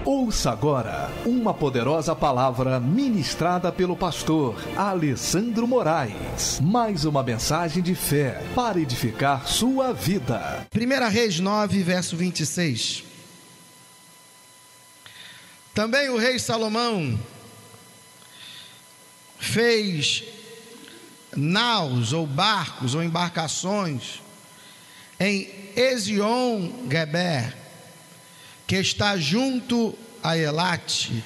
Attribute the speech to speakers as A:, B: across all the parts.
A: Ouça agora uma poderosa palavra ministrada pelo pastor Alessandro Moraes. Mais uma mensagem de fé para edificar sua vida.
B: 1 Reis 9, verso 26. Também o rei Salomão fez naus ou barcos ou embarcações em Ezion-Geber, que está junto a Elate,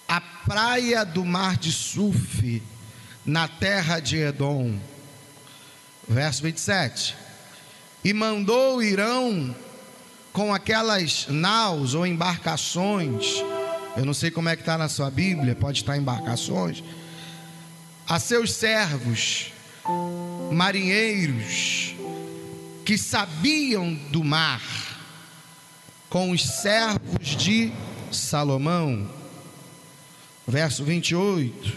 B: a praia do mar de Suf, na terra de Edom. Verso 27. E mandou Irão com aquelas naus ou embarcações, eu não sei como é que está na sua Bíblia, pode estar embarcações, a seus servos, marinheiros, que sabiam do mar, com os servos de Salomão. Verso 28.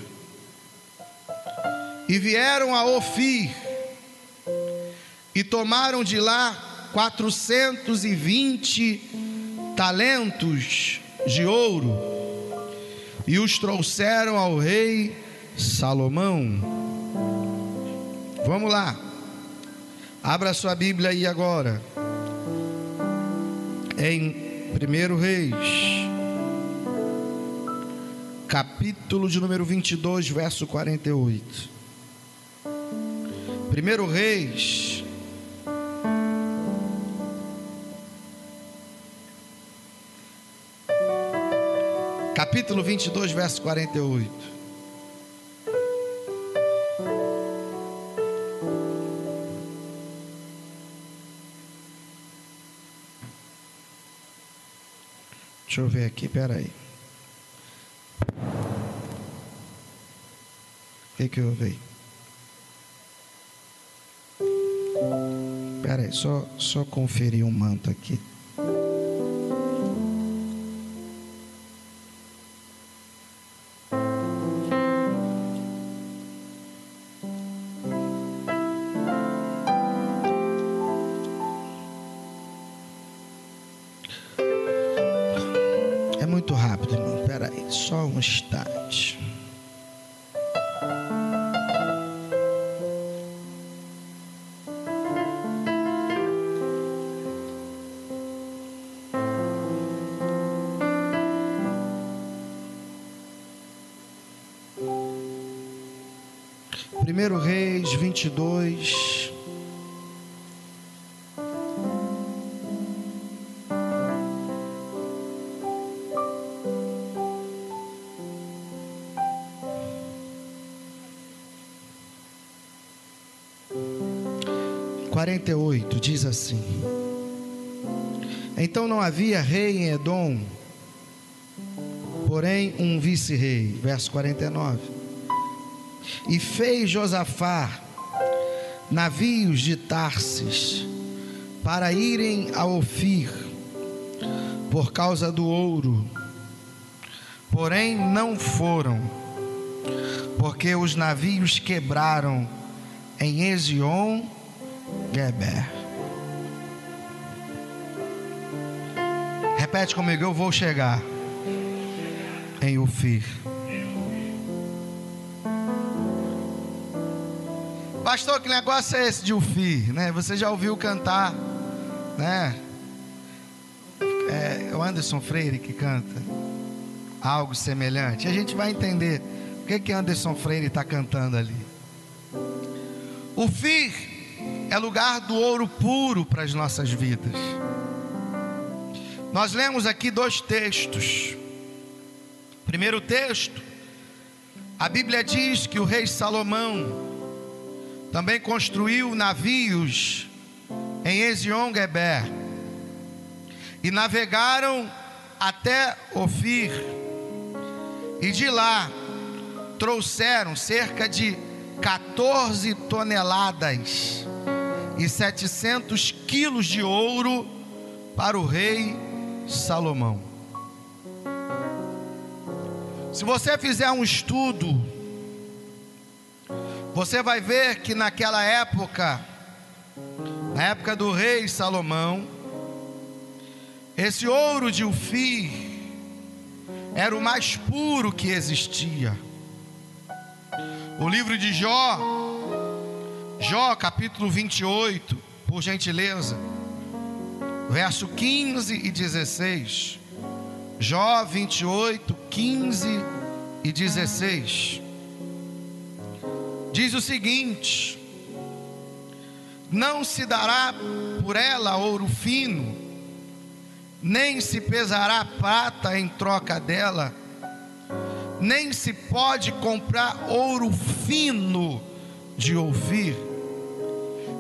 B: E vieram a Ofir, e tomaram de lá 420 talentos de ouro, e os trouxeram ao rei Salomão. Vamos lá, abra sua Bíblia aí agora, em 1 Reis, capítulo de número 22, verso 48. 1 Reis, capítulo 22, verso 48. Deixa eu ver aqui, peraí. O que eu vi? Peraí, só conferir um manto aqui. É muito rápido, irmão. Espera aí, só um instante. Primeiro Reis 22. Diz assim: então não havia rei em Edom, porém um vice-rei. Verso 49. E fez Josafá navios de Tarsis para irem a Ofir por causa do ouro, porém não foram, porque os navios quebraram em Ezion-Geber. Repete comigo: eu vou chegar em Ofir. Pastor, que negócio é esse de Ofir, né? Você já ouviu cantar, né? É o Anderson Freire que canta algo semelhante. A gente vai entender o que Anderson Freire está cantando ali. Ofir é lugar do ouro puro para as nossas vidas. Nós lemos aqui dois textos. Primeiro texto, a Bíblia diz que o rei Salomão também construiu navios em Ezion-Geber e navegaram até Ofir, e de lá trouxeram cerca de 14 toneladas e 700 quilos de ouro para o rei Salomão. Se você fizer um estudo, você vai ver que naquela época, na época do rei Salomão, esse ouro de Ofir era o mais puro que existia. O livro de Jó, capítulo 28, por gentileza, verso 15 e 16. Jó 28, 15 e 16. Diz o seguinte: não se dará por ela ouro fino, nem se pesará prata em troca dela, nem se pode comprar ouro fino de Ofir,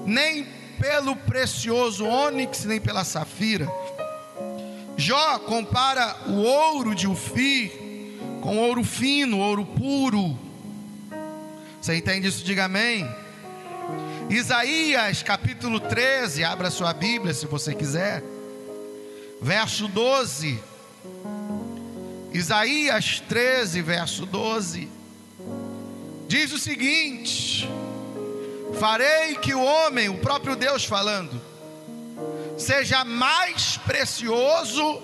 B: nem pelo precioso ônix, nem pela safira. Jó compara o ouro de Ofir com ouro fino, ouro puro. Você entende isso? Diga amém. Isaías capítulo 13, abra sua Bíblia se você quiser, verso 12. Isaías 13, verso 12, diz o seguinte: farei que o homem, o próprio Deus falando, seja mais precioso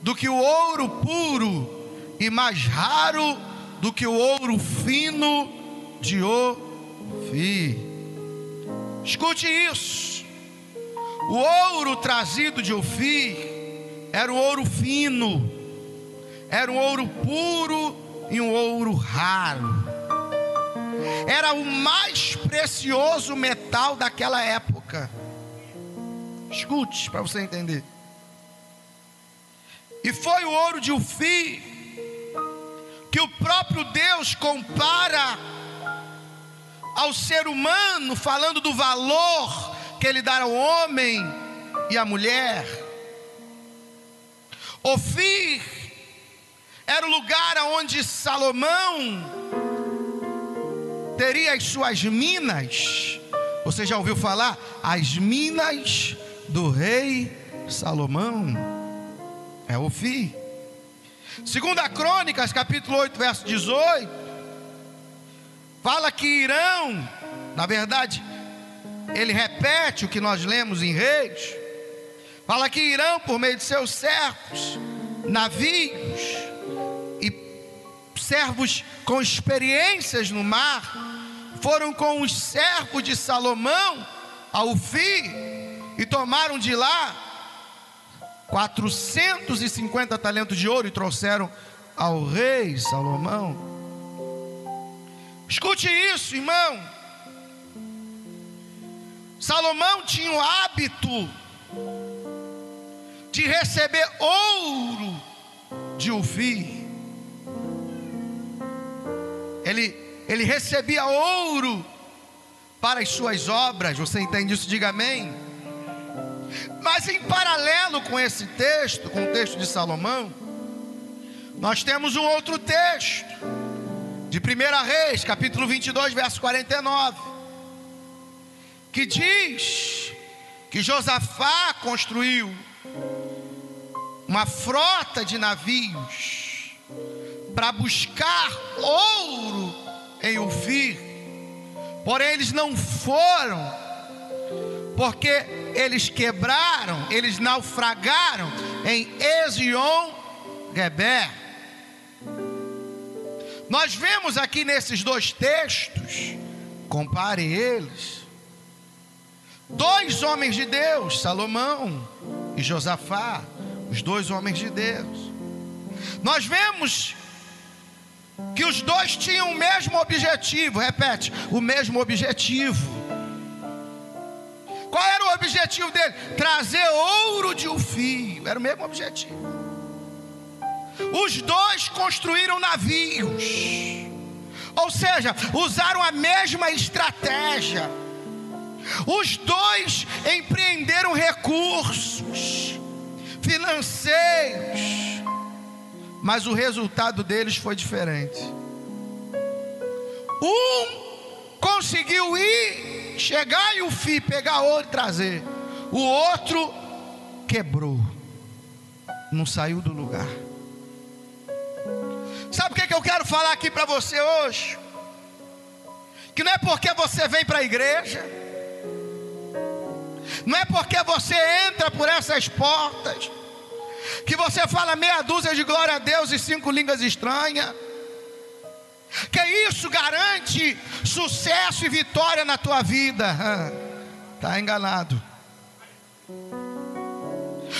B: do que o ouro puro, e mais raro do que o ouro fino de Ofir. Escute isso: o ouro trazido de Ofir era um ouro fino, era um ouro puro e um ouro raro. Era o mais precioso metal daquela época. Escute para você entender. E foi o ouro de Ofir que o próprio Deus compara ao ser humano, falando do valor que ele dá ao homem e à mulher. Ofir era o lugar onde Salomão teria as suas minas. Você já ouviu falar? As minas do rei Salomão. É Ofir. 2 Crônicas, capítulo 8, verso 18, fala que Irão, na verdade, ele repete o que nós lemos em Reis. Fala que Irão, por meio de seus servos, navios e servos com experiências no mar, foram com os servos de Salomão a Ofir e tomaram de lá 450 talentos de ouro e trouxeram ao rei Salomão. Escute isso, irmão. Salomão tinha o hábito de receber ouro de Ofir. Ele recebia ouro para as suas obras. Você entende isso? Diga amém. Mas em paralelo com esse texto, com o texto de Salomão, nós temos um outro texto de 1 Reis, capítulo 22, verso 49, que diz que Josafá construiu uma frota de navios para buscar ouro em Ofir. Porém eles não foram, porque eles quebraram, eles naufragaram em Ezion-Geber. Nós vemos aqui nesses dois textos, compare eles, dois homens de Deus, Salomão e Josafá, os dois homens de Deus. Nós vemos que os dois tinham o mesmo objetivo. Repete, o mesmo objetivo. Qual era o objetivo dele? Trazer ouro de Ofir. Era o mesmo objetivo. Os dois construíram navios, ou seja, usaram a mesma estratégia. Os dois empreenderam recursos financeiros, mas o resultado deles foi diferente. Um conseguiu ir, chegar em Ofir, pegar ouro e trazer. O outro quebrou, não saiu do lugar. Sabe o que eu quero falar aqui para você hoje? Que não é porque você vem para a igreja, não é porque você entra por essas portas, que você fala meia dúzia de glória a Deus e 5 línguas estranhas, que isso garante sucesso e vitória na tua vida. Está enganado.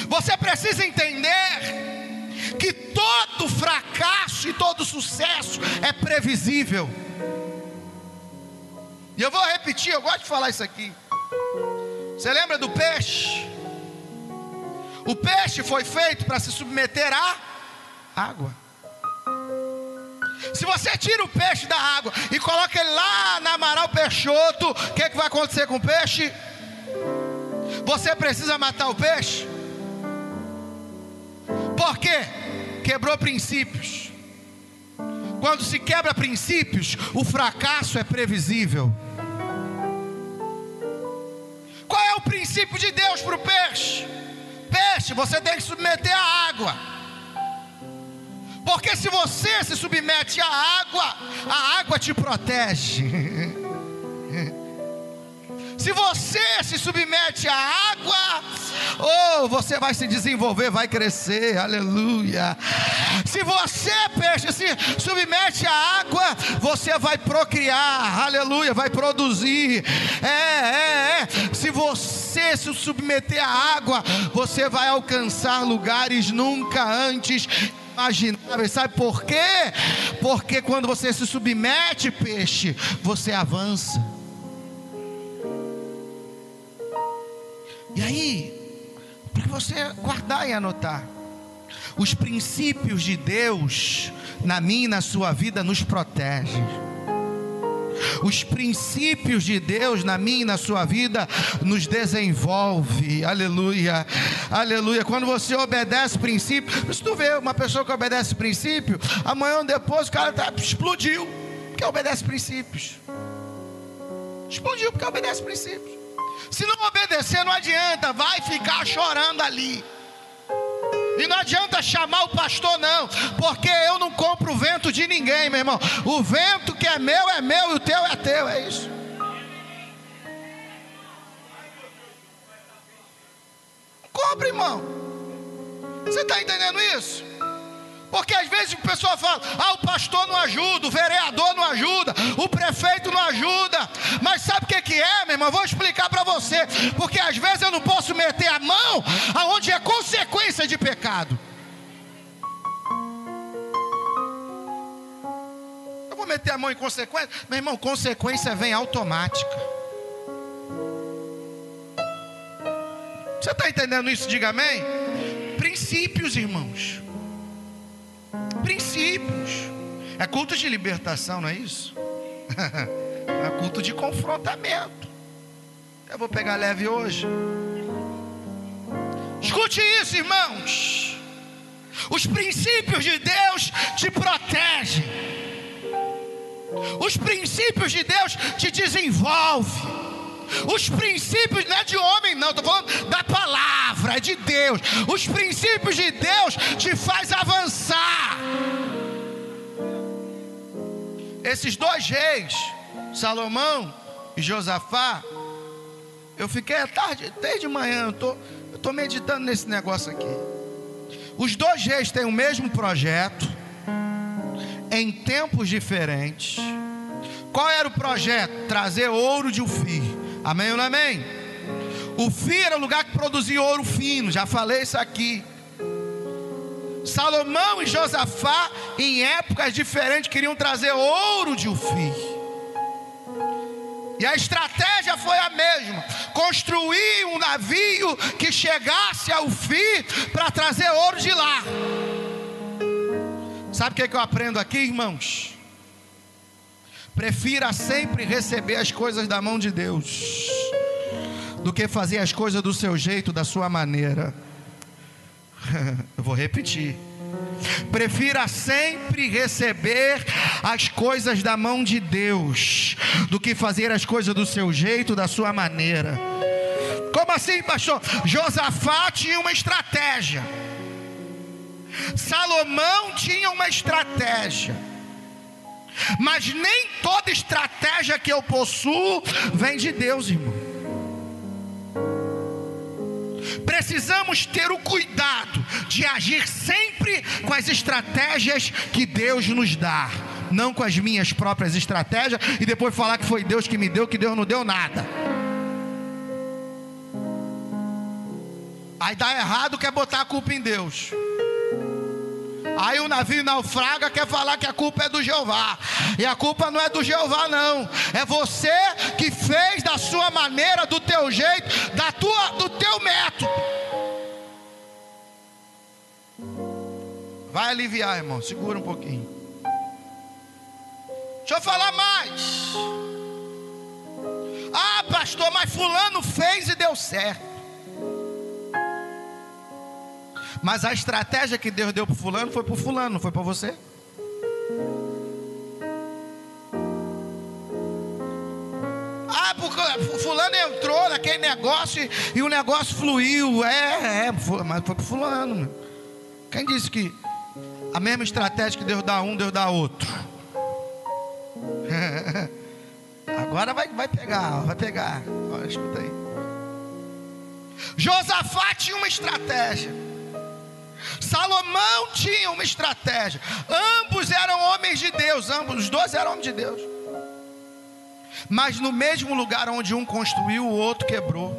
B: Você precisa entender que todo fracasso e todo sucesso é previsível. E eu vou repetir, eu gosto de falar isso aqui. Você lembra do peixe? O peixe foi feito para se submeter à água. Se você tira o peixe da água e coloca ele lá na Amaral Peixoto, o que vai acontecer com o peixe? Você precisa matar o peixe. Por quê? Quebrou princípios. Quando se quebra princípios, o fracasso é previsível. Qual é o princípio de Deus para o peixe? Peixe, você tem que submeter à água. Porque se você se submete à água, a água te protege. Se você se submete à água, você vai se desenvolver, vai crescer, aleluia. Se você, peixe, se submete à água, você vai procriar, aleluia, vai produzir. Se você se submeter à água, você vai alcançar lugares nunca antes imagináveis. Sabe por quê? Porque quando você se submete, peixe, você avança. E aí, para você guardar e anotar, os princípios de Deus na minha e na sua vida nos protegem. Os princípios de Deus na minha e na sua vida nos desenvolve. Aleluia, aleluia. Quando você obedece princípio, se tu vê uma pessoa que obedece princípio, amanhã ou depois o cara explodiu, porque obedece princípios. Explodiu porque obedece princípios. Se não obedecer não adianta, vai ficar chorando ali. E não adianta chamar o pastor não, porque eu não compro o vento de ninguém, meu irmão. O vento que é meu e o teu é teu, é isso. Não compra, irmão. Você está entendendo isso? Porque às vezes o pessoal fala, o pastor não ajuda, o vereador não ajuda, o prefeito não ajuda. Mas sabe o que é, meu irmão? Eu vou explicar para você. Porque às vezes eu não posso meter a mão aonde é consequência de pecado. Eu vou meter a mão em consequência? Meu irmão, consequência vem automática. Você está entendendo isso? Diga amém. Princípios, irmãos. Princípios. É culto de libertação, não é isso? É culto de confrontamento. Eu vou pegar leve hoje. Escute isso, irmãos. Os princípios de Deus te protegem. Os princípios de Deus te desenvolvem. Os princípios não é de homem não, estou falando da palavra, é de Deus. Os princípios de Deus te faz avançar. Esses 2 reis, Salomão e Josafá, eu fiquei à tarde, desde manhã, eu estou meditando nesse negócio aqui. Os 2 reis têm o mesmo projeto, em tempos diferentes. Qual era o projeto? Trazer ouro de Ofir. Amém ou não amém? Ofir era o lugar que produzia ouro fino, já falei isso aqui. Salomão e Josafá, em épocas diferentes, queriam trazer ouro de Ofir. E a estratégia foi a mesma: construir um navio que chegasse a Ofir para trazer ouro de lá. Sabe o que eu aprendo aqui, irmãos? Prefira sempre receber as coisas da mão de Deus do que fazer as coisas do seu jeito, da sua maneira. Eu vou repetir. Prefira sempre receber as coisas da mão de Deus do que fazer as coisas do seu jeito, da sua maneira. Como assim, pastor? Josafá tinha uma estratégia, Salomão tinha uma estratégia. Mas nem toda estratégia que eu possuo vem de Deus, irmão. precisamos ter o cuidado de agir sempre com as estratégias que Deus nos dá, não com as minhas próprias estratégias, e depois falar que foi Deus que me deu, que Deus não deu nada. Aí dá errado, quer botar a culpa em Deus. Aí o navio naufraga, quer falar que a culpa é do Jeová. E a culpa não é do Jeová, não. É você que fez da sua maneira, do teu jeito, do teu método. Vai aliviar, irmão, segura um pouquinho. Deixa eu falar mais. Ah, pastor, mas fulano fez e deu certo. Mas a estratégia que Deus deu para o fulano foi para o fulano, não foi para você. Ah, porque fulano entrou naquele negócio e o negócio fluiu. Mas foi para o fulano. Quem disse que a mesma estratégia que Deus dá a um, Deus dá a outro? Agora vai pegar. Olha, escuta aí. Josafá tinha uma estratégia. Salomão tinha uma estratégia. Ambos eram homens de Deus. Os dois eram homens de Deus. Mas no mesmo lugar onde um construiu, o outro quebrou.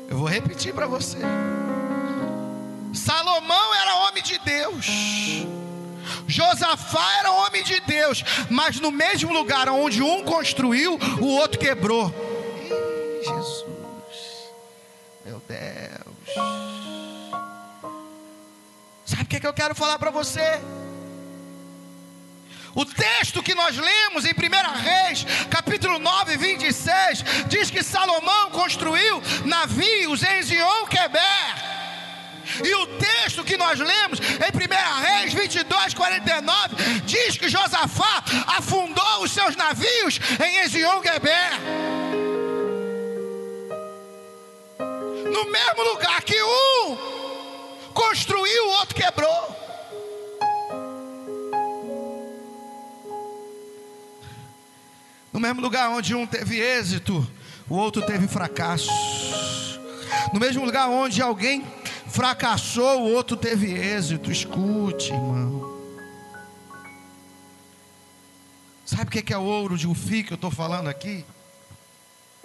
B: Eu vou repetir para você. Salomão era homem de Deus. Josafá era homem de Deus, mas no mesmo lugar onde um construiu, o outro quebrou. Ih, Jesus, meu Deus. Sabe o que eu quero falar para você? O texto que nós lemos em 1 Reis, capítulo 9, 26, diz que Salomão construiu navios em Ezion-Queber. E o texto que nós lemos em 1 Reis 22, 49 diz que Josafá afundou os seus navios em Ezion-Queber. No mesmo lugar que um construiu, o outro quebrou. No mesmo lugar onde um teve êxito, o outro teve fracasso. No mesmo lugar onde alguém fracassou, o outro teve êxito. Escute, irmão. Sabe o que é o ouro de Ufi que eu estou falando aqui?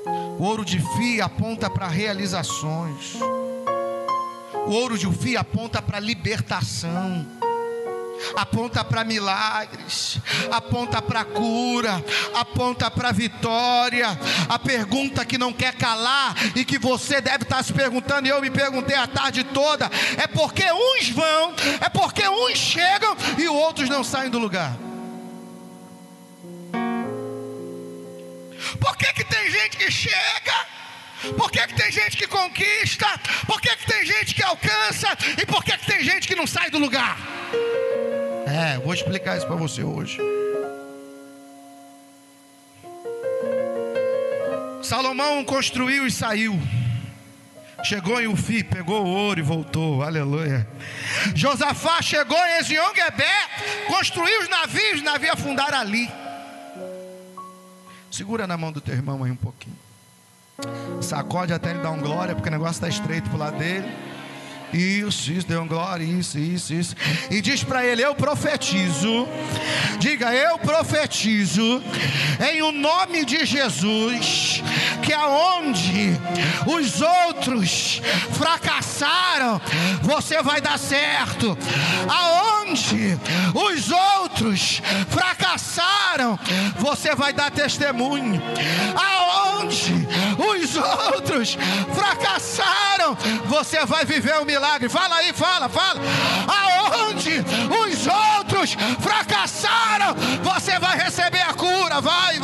B: O ouro de Ufi aponta para realizações. O ouro de Ufi aponta para libertação, aponta para milagres, aponta para cura, aponta para vitória. A pergunta que não quer calar e que você deve estar se perguntando, e eu me perguntei a tarde toda, é porque uns vão, é porque uns chegam e outros não saem do lugar. Por que tem gente que chega? Por que tem gente que conquista? Por que tem gente que alcança? E por que tem gente que não sai do lugar? Eu vou explicar isso para você hoje. Salomão construiu e saiu. Chegou em Ufi, pegou o ouro e voltou. Aleluia. Josafá chegou em Ezion-Queber, construiu os navios afundaram ali. Segura na mão do teu irmão aí um pouquinho. Sacode até ele dar um glória, porque o negócio está estreito pro lado dele. Isso, deu um glória, isso. E diz para ele: eu profetizo. Diga: eu profetizo em o nome de Jesus, que aonde os outros fracassaram, você vai dar certo. Aonde os outros fracassaram, você vai dar testemunho. Aonde os outros fracassaram, você vai viver o milagre. Fala aí, fala. Aonde os outros fracassaram, você vai receber a cura. Vai.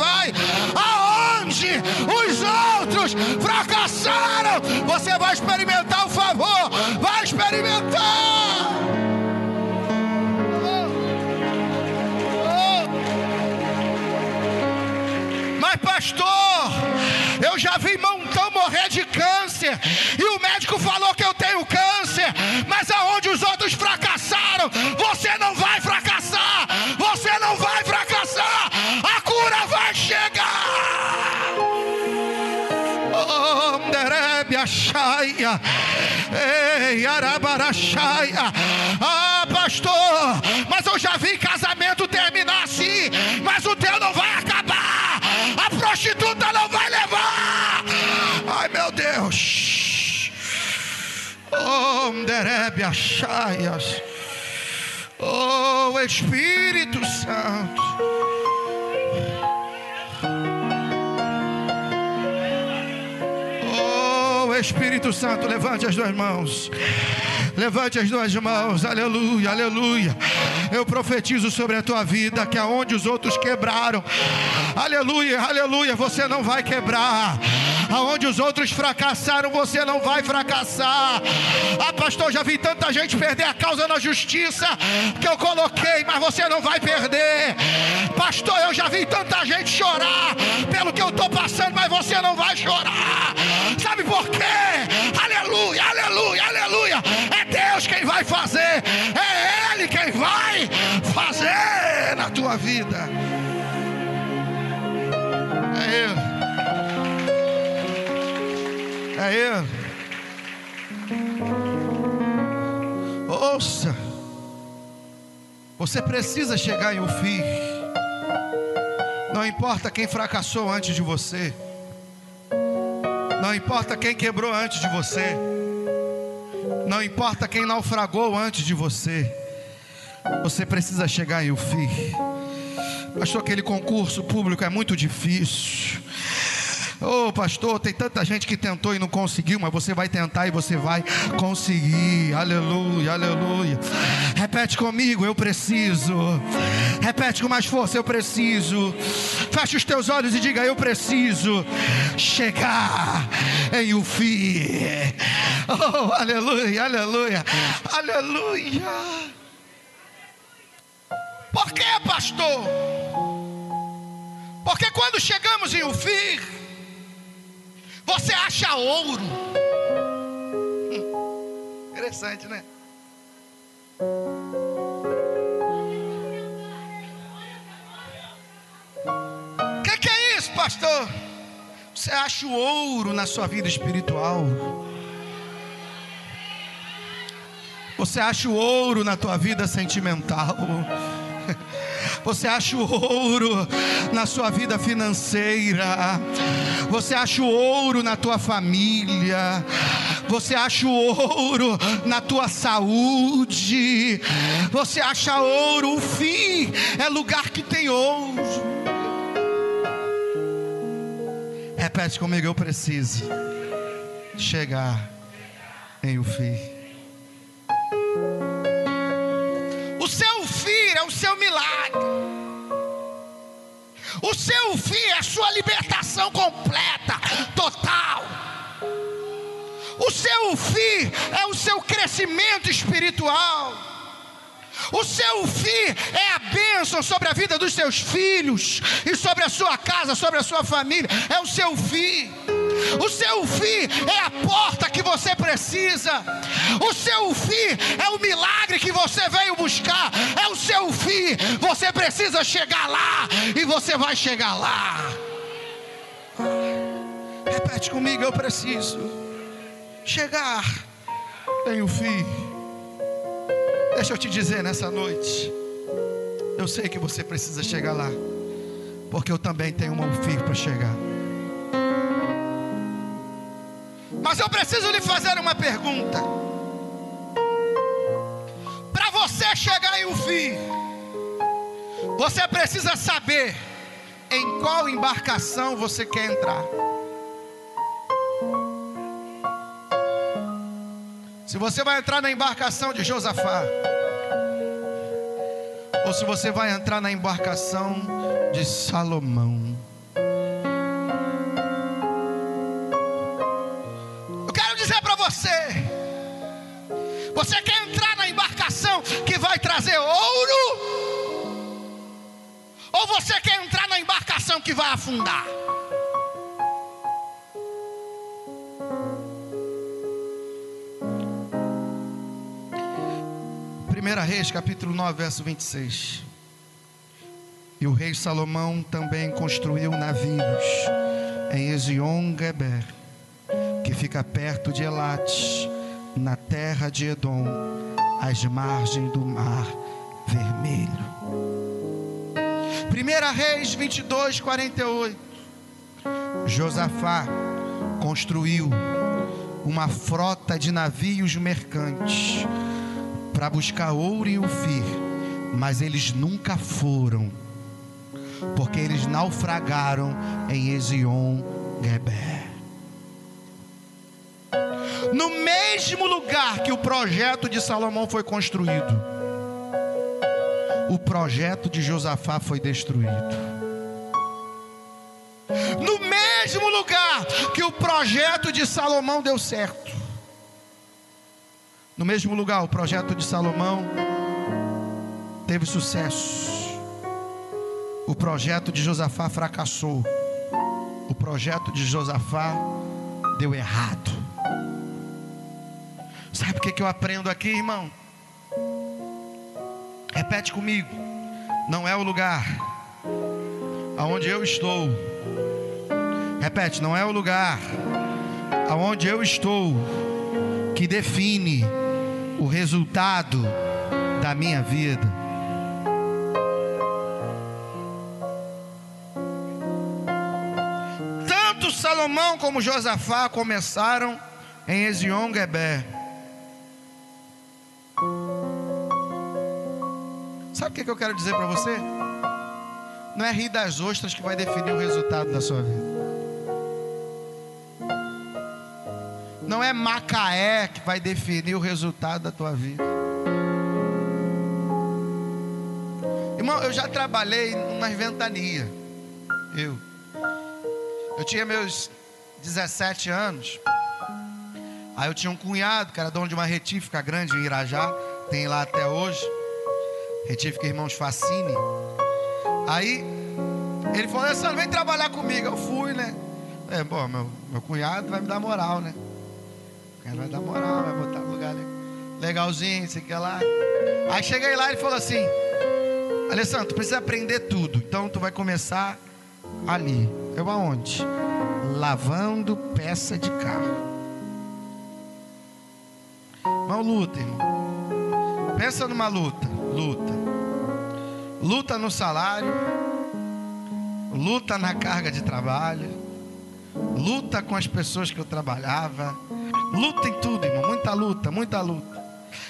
B: Aonde os outros fracassaram, você vai experimentar o favor. Vai experimentar. Mas pastor, eu já vi montão morrer de câncer e o médico falou que eu tenho câncer. Mas aonde os outros fracassaram, você não vai fracassar. Você não vai fracassar. A cura Manderebiachaia. Ei, Arabarachaia. Ah, pastor, mas eu já vi casamento terminar assim, mas o teu não vai acabar. A prostituta não vai levar. Ai, meu Deus. Oh, Manderebiachaias. Oh, Espírito Santo. Oh, Espírito Santo, levante as duas mãos. Levante as duas mãos, aleluia, aleluia. Eu profetizo sobre a tua vida que aonde os outros quebraram, aleluia, aleluia, você não vai quebrar. Aonde os outros fracassaram, você não vai fracassar. Ah, pastor, já vi tanta gente perder a causa na justiça que eu coloquei, mas você não vai perder. Pastor, eu já vi tanta gente chorar pelo que eu estou passando, mas você não vai chorar. Sabe por quê? Aleluia, aleluia, aleluia. É Deus quem vai fazer, é Ele quem vai fazer na tua vida. É Ele. É Ele. Ouça, você precisa chegar em um fim. Não importa quem fracassou antes de você, não importa quem quebrou antes de você, não importa quem naufragou antes de você, você precisa chegar em um fim. Pastor, aquele concurso público é muito difícil. Oh, pastor, tem tanta gente que tentou e não conseguiu, mas você vai tentar e você vai conseguir. Aleluia, aleluia. Repete comigo, eu preciso. Repete com mais força, eu preciso. Feche os teus olhos e diga, eu preciso chegar em um fim. Oh, aleluia, aleluia, aleluia. Por que, pastor? Porque quando chegamos em um fim, você acha ouro. Interessante, né? Que é isso, pastor? Você acha o ouro na sua vida espiritual. Você acha o ouro na tua vida sentimental. Você acha o ouro na sua vida financeira. Você acha o ouro na tua família. Você acha o ouro na tua saúde. Você acha ouro. O fim é lugar que tem ouro. Repete comigo, eu preciso chegar em um fim. O seu fim é o seu milagre. O seu fim é a sua libertação completa, total. O seu fim é o seu crescimento espiritual. O seu fim é a bênção sobre a vida dos seus filhos e sobre a sua casa, sobre a sua família. É o seu fim. O seu fim é a porta que você precisa. O seu fim é o milagre que você veio buscar. É o seu fim. Você precisa chegar lá e você vai chegar lá. Repete comigo, eu preciso chegar em um fim. Deixa eu te dizer nessa noite, eu sei que você precisa chegar lá, porque eu também tenho um fim para chegar. Mas eu preciso lhe fazer uma pergunta. Para você chegar em um fim, você precisa saber em qual embarcação você quer entrar. Se você vai entrar na embarcação de Josafá, ou se você vai entrar na embarcação de Salomão. Eu quero dizer para você: você quer entrar na embarcação que vai trazer ouro? Ou você quer entrar na embarcação que vai afundar? 1 Reis capítulo 9 verso 26. E o rei Salomão também construiu navios em Ezion-Geber, que fica perto de Elate, na terra de Edom, às margens do Mar Vermelho. 1 Reis 22, 48. Josafá construiu uma frota de navios mercantes para buscar ouro e Ofir, mas eles nunca foram, porque eles naufragaram em Ezion-Geber. No mesmo lugar que o projeto de Salomão foi construído, o projeto de Josafá foi destruído. No mesmo lugar que o projeto de Salomão deu certo, no mesmo lugar o projeto de Salomão teve sucesso, o projeto de Josafá fracassou. O projeto de Josafá deu errado. Sabe o que eu aprendo aqui, irmão? Repete comigo. Não é o lugar aonde eu estou. Repete, não é o lugar aonde eu estou que define o resultado da minha vida. Tanto Salomão como Josafá começaram em Ezion-Geber. Sabe o que eu quero dizer para você? Não é rir das ostras que vai definir o resultado da sua vida. Não é Macaé que vai definir o resultado da tua vida. Irmão, eu já trabalhei numa ventania. Eu tinha meus 17 anos. Aí eu tinha um cunhado que era dono de uma retífica grande em Irajá. Tem lá até hoje. Retífica Irmãos Facine. Aí ele falou: Alessandro, vem trabalhar comigo. Eu fui, né? Bom, meu cunhado vai me dar moral, né? O cara vai dar moral, vai botar no lugar legalzinho, sei que lá. Aí cheguei lá e ele falou assim: Alessandro, tu precisa aprender tudo. Então tu vai começar ali. Eu aonde? Lavando peça de carro. Uma luta, irmão. Pensa numa luta. Luta no salário, luta na carga de trabalho, luta com as pessoas que eu trabalhava, luta em tudo, irmão, muita luta.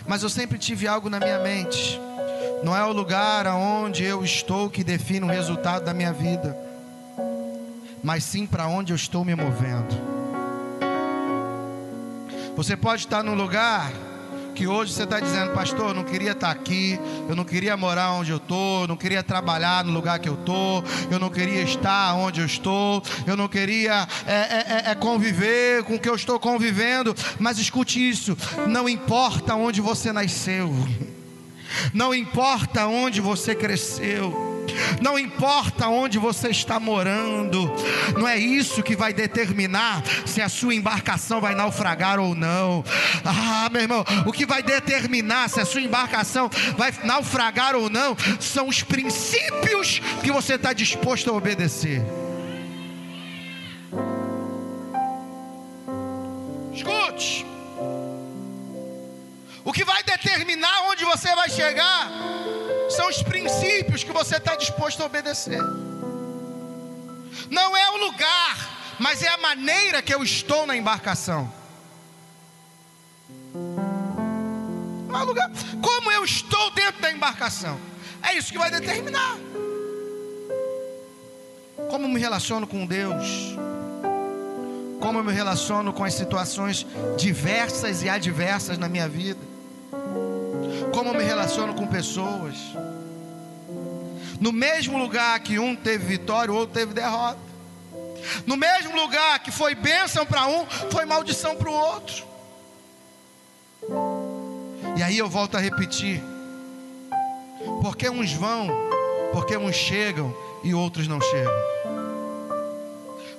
B: Mas eu sempre tive algo na minha mente: não é o lugar aonde eu estou que define o resultado da minha vida, mas sim para onde eu estou me movendo. Você pode estar num lugar que hoje você está dizendo: pastor, eu não queria estar aqui, eu não queria morar onde eu estou, eu não queria trabalhar no lugar que eu estou, eu não queria estar onde eu estou, eu não queria conviver com o que eu estou convivendo. Mas escute isso: não importa onde você nasceu, não importa onde você cresceu, não importa onde você está morando, não é isso que vai determinar se a sua embarcação vai naufragar ou não. Meu irmão, o que vai determinar se a sua embarcação vai naufragar ou não são os princípios que você está disposto a obedecer. Escute: o que vai determinar onde você vai chegar são os princípios que você está disposto a obedecer. Não é o lugar, mas é a maneira que eu estou na embarcação. Não é o lugar, como eu estou dentro da embarcação, é isso que vai determinar. Como eu me relaciono com Deus, como eu me relaciono com as situações diversas e adversas na minha vida, como eu me relaciono com pessoas. No mesmo lugar que um teve vitória, o outro teve derrota. No mesmo lugar que foi bênção para um, foi maldição para o outro. E aí eu volto a repetir: porque uns vão, porque uns chegam e outros não chegam.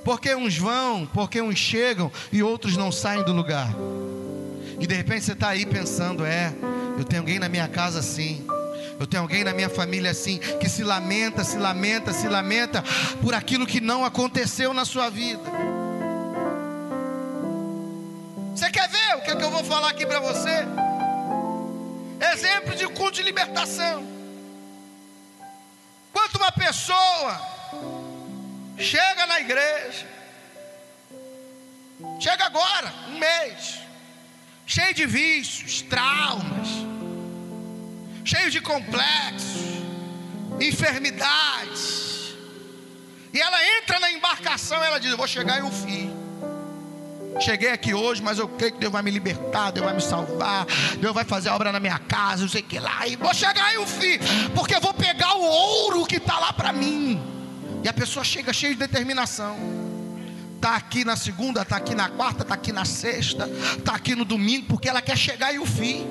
B: Porque uns vão, porque uns chegam e outros não saem do lugar. E de repente você está aí pensando: eu tenho alguém na minha casa assim, eu tenho alguém na minha família assim, que se lamenta por aquilo que não aconteceu na sua vida. Você quer ver o que eu vou falar aqui para você? Exemplo de culto de libertação. Quando uma pessoa chega na igreja, chega agora, um mês, cheio de vícios, traumas, cheio de complexos, enfermidades, e ela entra na embarcação, ela diz: eu vou chegar em um fim. Cheguei aqui hoje, mas eu creio que Deus vai me libertar, Deus vai me salvar, Deus vai fazer a obra na minha casa, não sei o que lá, e vou chegar em um fim, porque eu vou pegar o ouro que está lá para mim. E a pessoa chega cheia de determinação. Está aqui na segunda, está aqui na quarta, está aqui na sexta, está aqui no domingo, porque ela quer chegar em um fim.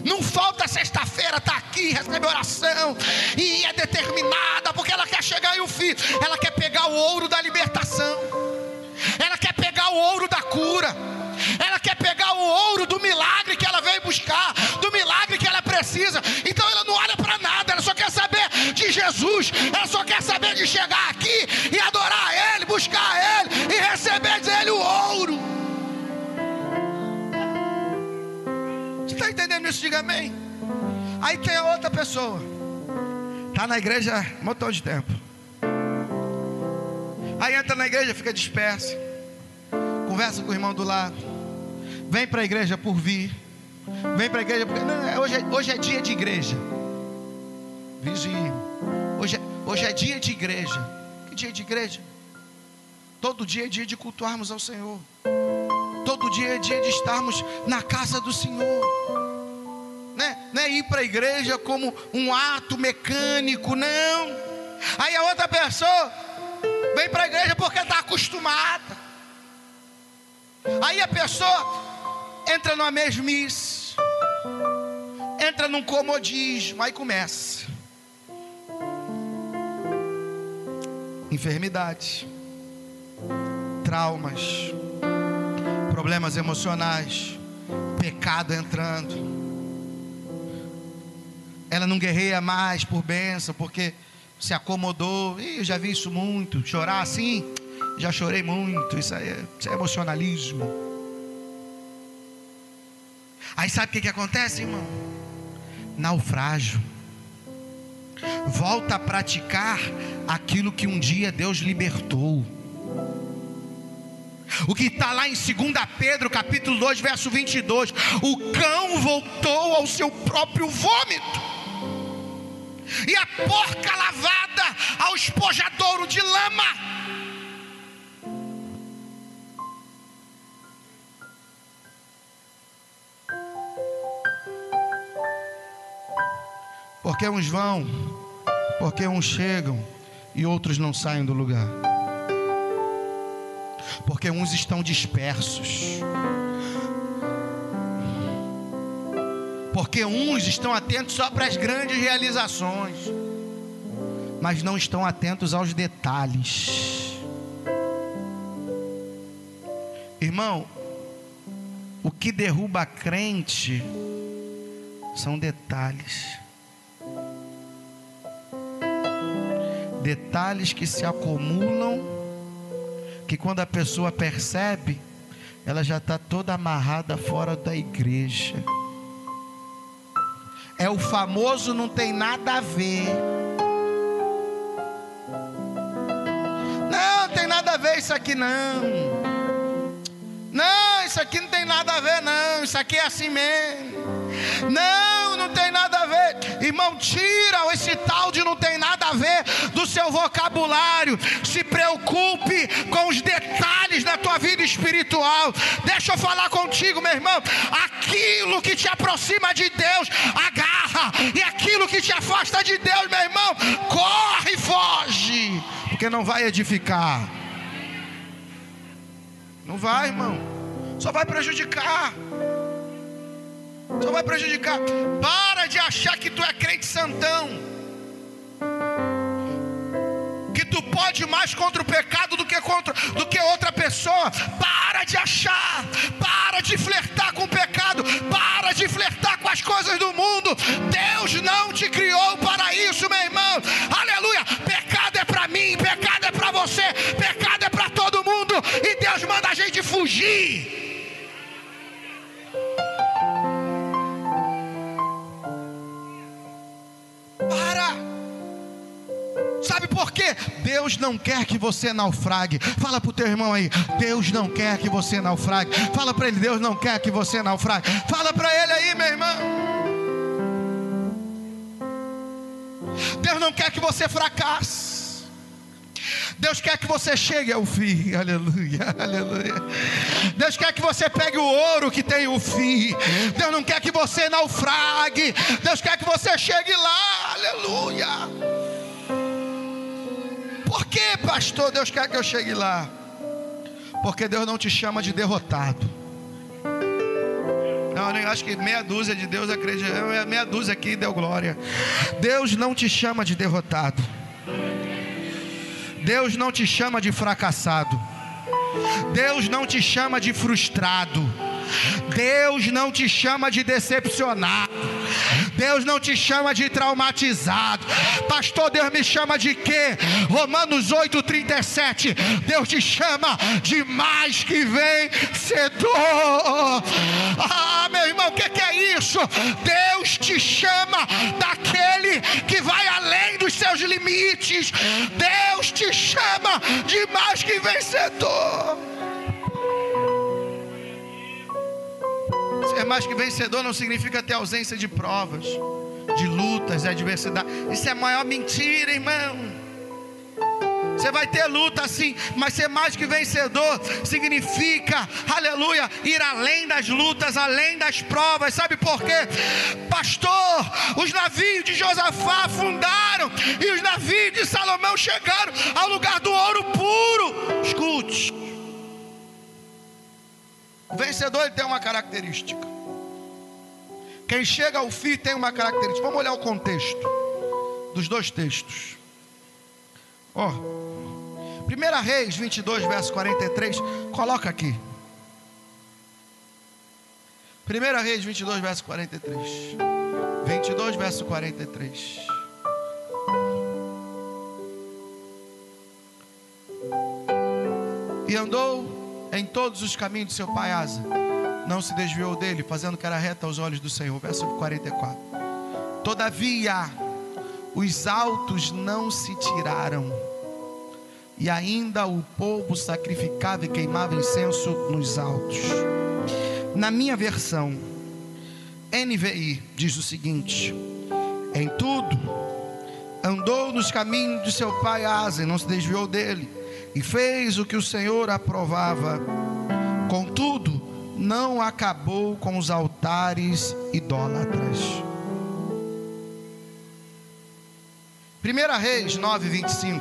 B: Não falta sexta-feira, está aqui, recebe oração, e é determinada, porque ela quer chegar em um fim. Ela quer pegar o ouro da libertação, ela quer pegar o ouro da cura, ela quer pegar o ouro do milagre que ela veio buscar, do milagre que ela precisa. Então ela não olha para nada, ela só quer saber de Jesus, ela só quer saber de chegar aqui e adorar Ele, buscar Ele e receber dele o ouro. Você está entendendo isso? Diga amém. Aí tem a outra pessoa, está na igreja um montão de tempo, aí entra na igreja, fica dispersa, conversa com o irmão do lado, vem para a igreja por vir, vem para a igreja porque não, hoje é dia de igreja. Vigie. Hoje é dia de igreja. Que dia de igreja? Todo dia é dia de cultuarmos ao Senhor. Todo dia é dia de estarmos na casa do Senhor. Não é ir para a igreja como um ato mecânico, não. Aí a outra pessoa vem para a igreja porque está acostumada. Aí a pessoa entra numa mesmice, entra num comodismo. Aí começa enfermidades, traumas, problemas emocionais, pecado entrando. Ela não guerreia mais por bênção, porque se acomodou. Eu já vi isso muito. Chorar assim, já chorei muito. Isso é emocionalismo. Aí sabe o que acontece, irmão? Naufrágio. Volta a praticar aquilo que um dia Deus libertou. O que está lá em 2 Pedro capítulo 2 verso 22. O cão voltou ao seu próprio vômito, e a porca lavada ao espojadouro de lama. Porque uns vão, porque uns chegam e outros não saem do lugar. Porque uns estão dispersos, porque uns estão atentos só para as grandes realizações, mas não estão atentos aos detalhes. Irmão, o que derruba a crente são detalhes. Detalhes que se acumulam, que quando a pessoa percebe, ela já está toda amarrada fora da igreja. É o famoso não tem nada a ver. Não tem nada a ver isso aqui não. Não, isso aqui não tem nada a ver não. Isso aqui é assim mesmo. Não tem nada a ver. Irmão, tira esse tal de não tem nada a ver do seu vocabulário. Se preocupe com os detalhes da tua vida espiritual. Deixa eu falar contigo, meu irmão. Aquilo que te aproxima de Deus, agarra. E aquilo que te afasta de Deus, meu irmão, corre e foge, porque não vai edificar. Não vai, irmão. Só vai prejudicar. Só vai prejudicar. Para de achar que tu é crente santão, que tu pode mais contra o pecado do que outra pessoa. Para de achar. Para de flertar com o pecado. Para de flertar com as coisas do mundo. Deus não te criou para isso, meu irmão. Aleluia. Pecado é para mim, pecado é para você, pecado é para todo mundo, e Deus manda a gente fugir. Deus não quer que você naufrague. Fala para o teu irmão aí: Deus não quer que você naufrague. Fala para ele: Deus não quer que você naufrague. Fala para ele aí, meu irmão. Deus não quer que você fracasse. Deus quer que você chegue ao fim. Aleluia, aleluia. Deus quer que você pegue o ouro que tem o fim. Deus não quer que você naufrague. Deus quer que você chegue lá. Aleluia. Por que, pastor, Deus quer que eu chegue lá? Porque Deus não te chama de derrotado. Não, eu acho que meia dúzia de Deus acredita. Meia dúzia aqui deu glória. Deus não te chama de derrotado. Deus não te chama de fracassado. Deus não te chama de frustrado. Deus não te chama de decepcionado. Deus não te chama de traumatizado. Pastor, Deus me chama de quê? Romanos 8:37. Deus te chama de mais que vencedor. Ah, meu irmão, o que é isso? Deus te chama daquele que vai além dos seus limites. Deus te chama de mais que vencedor. Ser mais que vencedor não significa ter ausência de provas, de lutas, de adversidade. Isso é a maior mentira, irmão. Você vai ter luta sim, mas ser mais que vencedor significa, aleluia, ir além das lutas, além das provas. Sabe por quê? Pastor, os navios de Josafá afundaram e os navios de Salomão chegaram ao lugar do ouro puro. Escute, o vencedor, ele tem uma característica. Quem chega ao fim tem uma característica. Vamos olhar o contexto dos dois textos. 1 Reis 22, verso 43. Coloca aqui. 1 Reis 22, verso 43. 22, verso 43. E andou em todos os caminhos de seu pai Asa, não se desviou dele, fazendo que era reto aos olhos do Senhor. Verso 44. Todavia, os altos não se tiraram, e ainda o povo sacrificava e queimava incenso nos altos. Na minha versão, NVI, diz o seguinte: em tudo, andou nos caminhos de seu pai Asa, e não se desviou dele, e fez o que o Senhor aprovava. Contudo, não acabou com os altares idólatras. 1 Reis 9:25.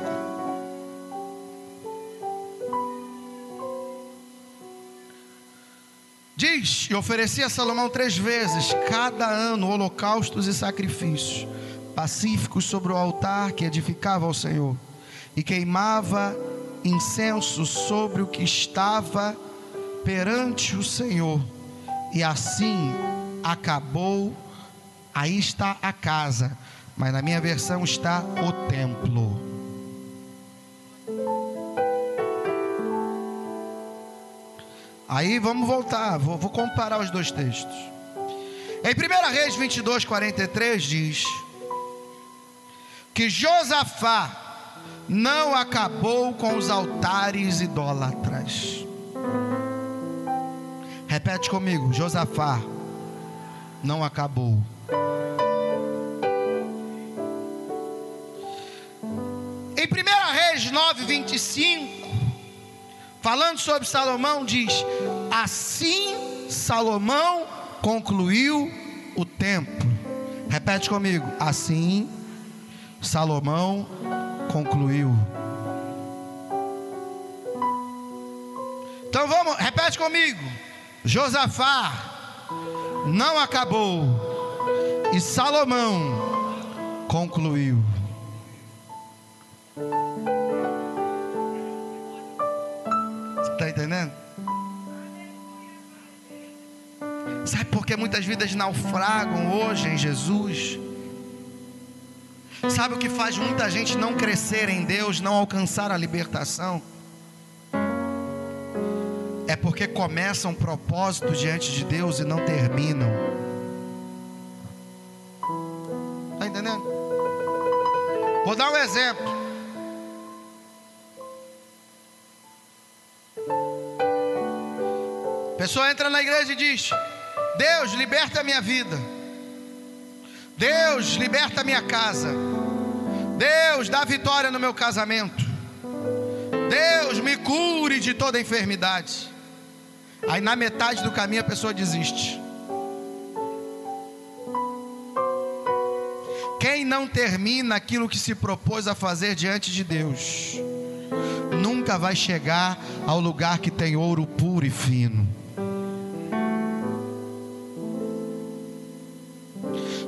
B: Diz: e oferecia a Salomão 3 vezes cada ano holocaustos e sacrifícios pacíficos sobre o altar que edificava ao Senhor, e queimava incenso sobre o que estava perante o Senhor. E assim acabou. Aí está a casa, mas na minha versão está o templo. Aí vamos voltar, vou comparar os dois textos. Em 1 Reis 22, 43 diz que Josafá não acabou com os altares idólatras. Repete comigo: Josafá não acabou. Em 1 Reis 9:25, falando sobre Salomão, diz: assim Salomão concluiu o templo. Repete comigo: assim Salomão concluiu. Então vamos, repete comigo: Josafá não acabou e Salomão concluiu. Você está entendendo? Sabe por que muitas vidas naufragam hoje em Jesus? Sabe o que faz muita gente não crescer em Deus, não alcançar a libertação? É porque começam um propósito diante de Deus e não terminam. Está entendendo? Vou dar um exemplo. pessoa entra na igreja e diz: Deus, liberta a minha vida. Deus, liberta a minha casa. Deus, dá vitória no meu casamento. Deus, me cure de toda enfermidade. Aí na metade do caminho a pessoa desiste. Quem não termina aquilo que se propôs a fazer diante de Deus, nunca vai chegar ao lugar que tem ouro puro e fino.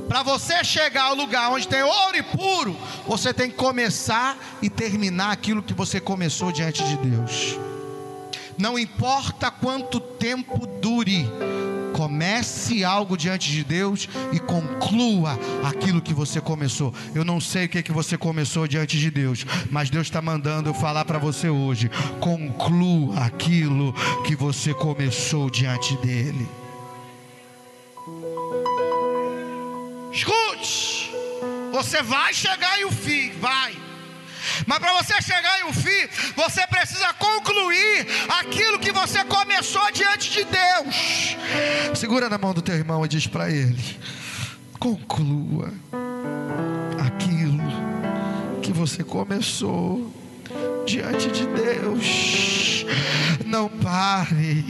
B: Para você chegar ao lugar onde tem ouro e puro, você tem que começar e terminar aquilo que você começou diante de Deus. Não importa quanto tempo dure, comece algo diante de Deus e conclua aquilo que você começou. Eu não sei o que você começou diante de Deus, mas Deus está mandando eu falar para você hoje: conclua aquilo que você começou diante dele. Escute, você vai chegar em um fim, vai. Mas para você chegar em um fim, você precisa concluir aquilo que você começou diante de Deus. Segura na mão do teu irmão e diz para ele: conclua aquilo que você começou diante de Deus. Não pare,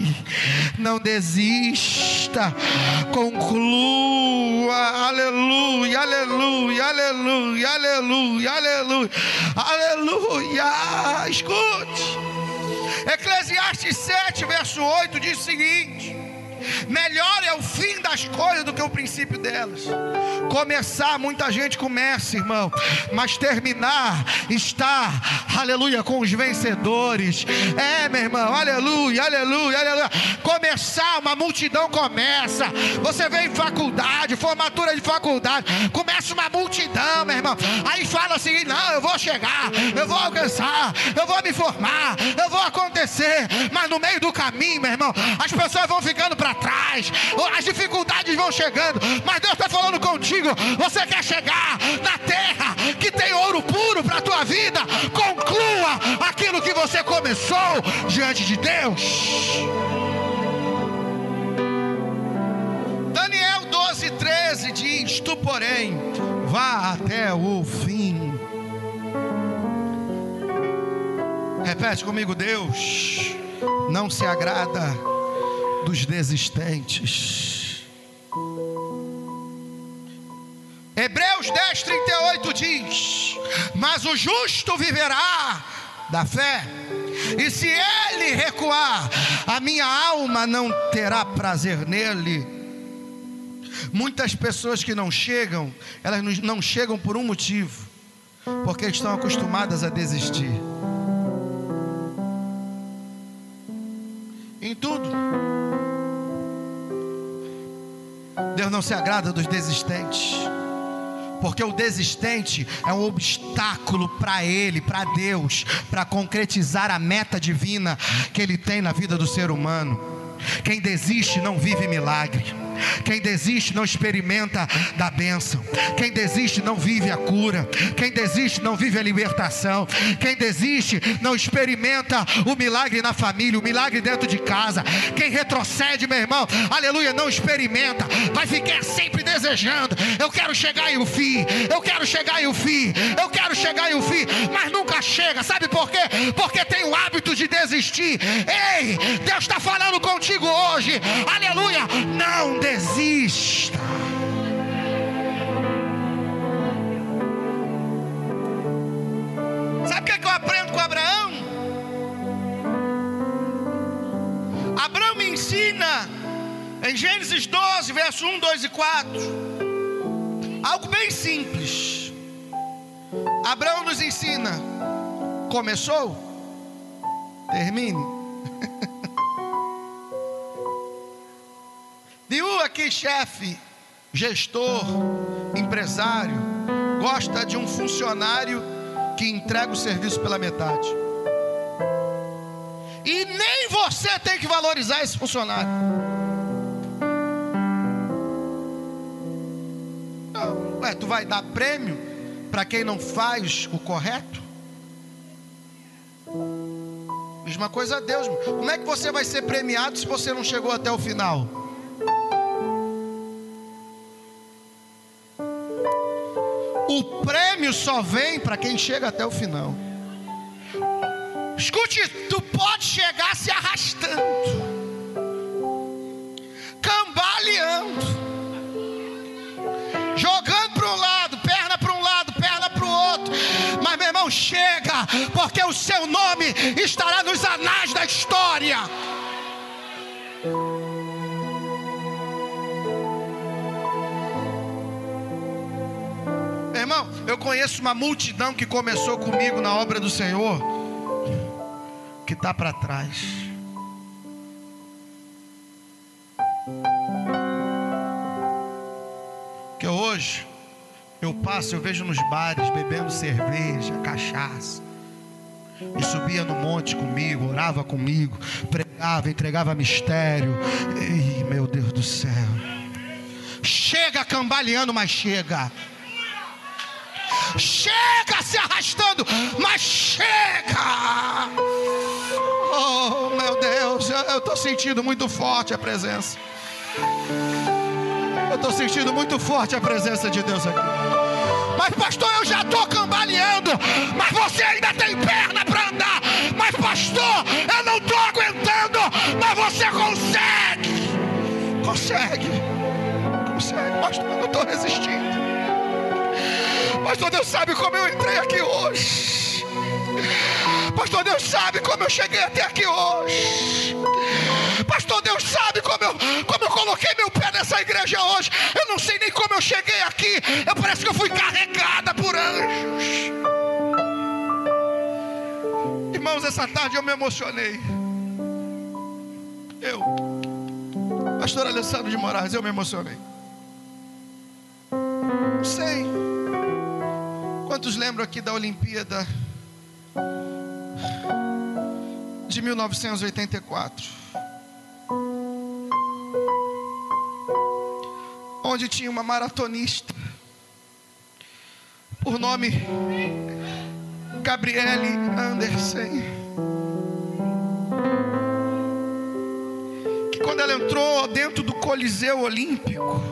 B: não desista, conclua. Aleluia, aleluia, aleluia, aleluia, aleluia, aleluia. Escute, Eclesiastes 7, verso 8 diz o seguinte: melhor é o fim das coisas do que o princípio delas. Começar, muita gente começa, irmão, mas terminar está, aleluia, com os vencedores. Meu irmão, aleluia, aleluia, aleluia. Começar, uma multidão começa. Você vem em faculdade, formatura de faculdade, começa uma multidão, meu irmão. Aí fala assim: não, eu vou chegar, eu vou alcançar, eu vou me formar, eu vou acontecer. Mas no meio do caminho, meu irmão, as pessoas vão ficando para trás, as dificuldades vão chegando. Mas Deus está falando contigo: você quer chegar na terra que tem ouro puro para a tua vida? Conclua aquilo que você começou diante de Deus. Daniel 12:13 diz: tu porém vá até o fim. Repete comigo: Deus não se agrada dos desistentes. Hebreus 10:38 diz: mas o justo viverá da fé, e se ele recuar, a minha alma não terá prazer nele. Muitas pessoas que não chegam, elas não chegam por um motivo: porque estão acostumadas a desistir em tudo. Deus não se agrada dos desistentes, porque o desistente é um obstáculo para Ele, para Deus, para concretizar a meta divina que Ele tem na vida do ser humano. Quem desiste não vive milagre. Quem desiste não experimenta da bênção. Quem desiste não vive a cura. Quem desiste não vive a libertação. Quem desiste não experimenta o milagre na família, o milagre dentro de casa. Quem retrocede, meu irmão, aleluia, não experimenta. Vai ficar sempre desejando: eu quero chegar em um fim, eu quero chegar em um fim, eu quero chegar em um fim, mas nunca chega. Sabe por quê? Porque tem o hábito de desistir. Ei, Deus está falando contigo hoje, aleluia, não desista. Sabe o que eu aprendo com Abraão? Abraão me ensina em Gênesis 12, verso 1, 2 e 4, algo bem simples. Abraão nos ensina: começou, termine. Nenhum aqui, chefe, gestor, empresário, gosta de um funcionário que entrega o serviço pela metade. E nem você tem que valorizar esse funcionário. Ué, tu vai dar prêmio para quem não faz o correto? Mesma coisa a Deus. Como é que você vai ser premiado se você não chegou até o final? O prêmio só vem para quem chega até o final. Escute, tu pode chegar se arrastando, cambaleando, jogando para um lado, perna para um lado, perna para o outro. Mas meu irmão, chega, porque o seu nome estará nos anais da história. Meu irmão, eu conheço uma multidão que começou comigo na obra do Senhor, que está para trás. Que hoje eu passo, eu vejo nos bares bebendo cerveja, cachaça, e subia no monte comigo, orava comigo, pregava, entregava mistério. Ei, meu Deus do céu, chega cambaleando, mas chega. Chega se arrastando, mas chega. Oh meu Deus, eu estou sentindo muito forte a presença. Eu estou sentindo muito forte a presença de Deus aqui. Mas pastor, eu já estou cambaleando, mas você ainda tem perna para andar. Mas pastor, eu não estou aguentando, mas você consegue. Consegue, pastor, eu não estou resistindo. Pastor, Deus sabe como eu entrei aqui hoje. Pastor, Deus sabe como eu cheguei até aqui hoje. Pastor, Deus sabe como eu coloquei meu pé nessa igreja hoje. Eu não sei nem como eu cheguei aqui. Parece que eu fui carregada por anjos. Irmãos, essa tarde eu me emocionei. Pastor Alessandro de Moraes, eu me emocionei. Não sei quantos lembram aqui da Olimpíada de 1984, onde tinha uma maratonista por nome Gabriele Andersen, que quando ela entrou dentro do Coliseu Olímpico,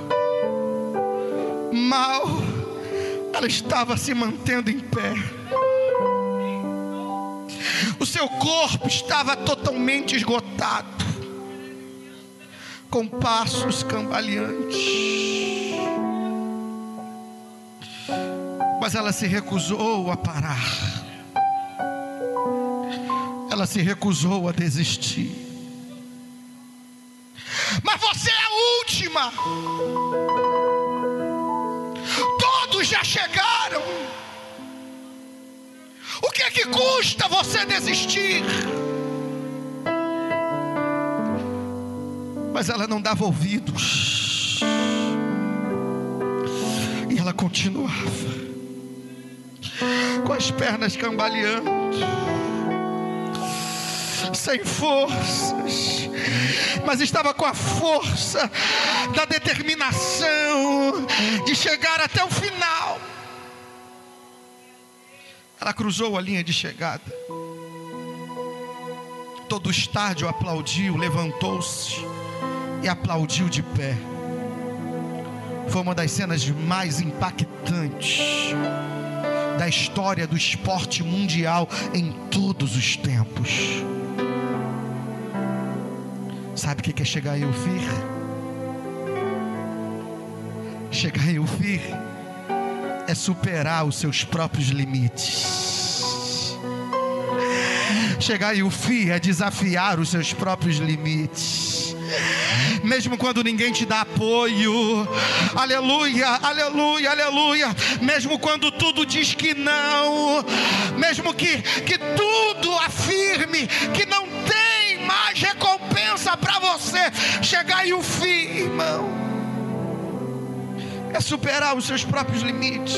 B: mal ela estava se mantendo em pé. O seu corpo estava totalmente esgotado, com passos cambaleantes. Mas ela se recusou a parar. Ela se recusou a desistir. Mas você é a última. Todos já chegaram. O que é que custa você desistir? Mas ela não dava ouvidos. E ela continuava, com as pernas cambaleando, sem forças, mas estava com a força da determinação de chegar até o final. Ela cruzou a linha de chegada. Todo o estádio aplaudiu, levantou-se e aplaudiu de pé. Foi uma das cenas mais impactantes da história do esporte mundial em todos os tempos. Sabe o que é chegar em Ofir? Chegar em Ofir é superar os seus próprios limites. Chegar em Ofir é desafiar os seus próprios limites. Mesmo quando ninguém te dá apoio, aleluia, aleluia, aleluia. Mesmo quando tudo diz que não, mesmo que tudo afirme que não tem mais recompensa para você, chegar em Ofir, irmão, é superar os seus próprios limites.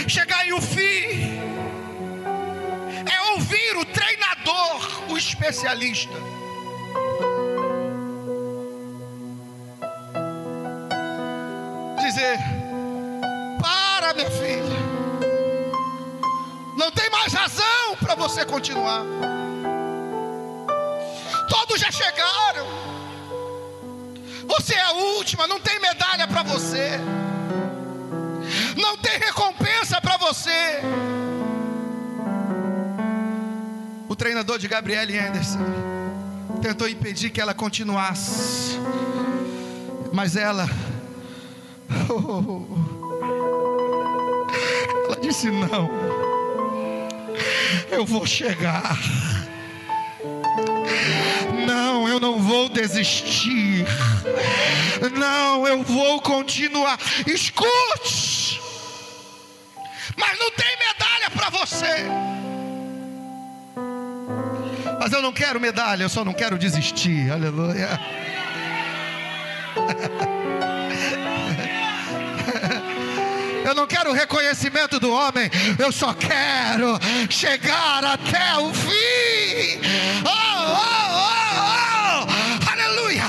B: Chegar em Ofir é ouvir o treinador, o especialista. Dizer: para, minha filha, não tem mais razão para você você continuar. Todos já chegaram. Você é a última, não tem medalha para você. Não tem recompensa para você. O treinador de Gabriele Anderson tentou impedir que ela continuasse, mas ela disse: não, eu vou chegar. Não, eu não vou desistir. Não, eu vou continuar. Escute, mas não tem medalha para você. Mas eu não quero medalha, eu só não quero desistir. Aleluia. Eu não quero o reconhecimento do homem, eu só quero chegar até o fim. Oh, oh, oh, oh. Aleluia,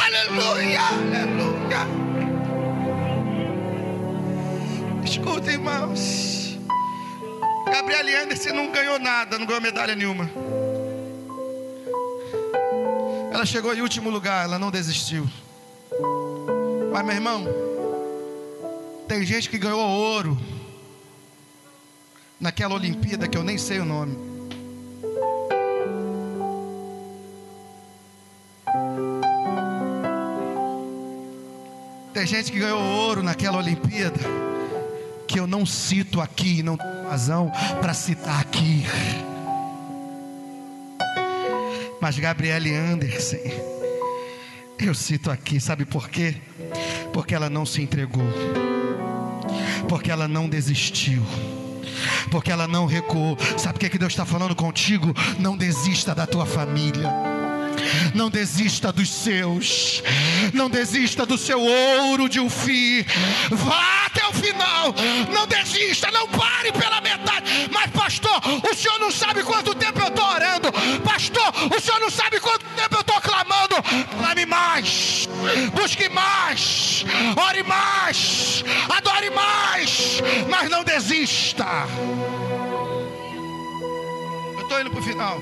B: aleluia, aleluia. Escuta, irmãos, Gabriele Anderson não ganhou nada, não ganhou medalha nenhuma. Ela chegou em último lugar, ela não desistiu. Mas, meu irmão, tem gente que ganhou ouro naquela Olimpíada que eu nem sei o nome. Tem gente que ganhou ouro naquela Olimpíada que eu não cito aqui, não tenho razão para citar aqui. Mas Gabriele Anderson, eu cito aqui, sabe por quê? Porque ela não se entregou, porque ela não desistiu, porque ela não recuou. Sabe o que Deus está falando contigo? Não desista da tua família, não desista dos seus, não desista do seu ouro de Ufim. Vá até o final, não desista, não pare pela metade. Mas pastor, o senhor não sabe quanto tempo eu estou orando. Pastor, o senhor não sabe quanto tempo eu estou clamando. Clame mais, busque mais, ore mais, adore mais, mas não desista. Eu estou indo para o final.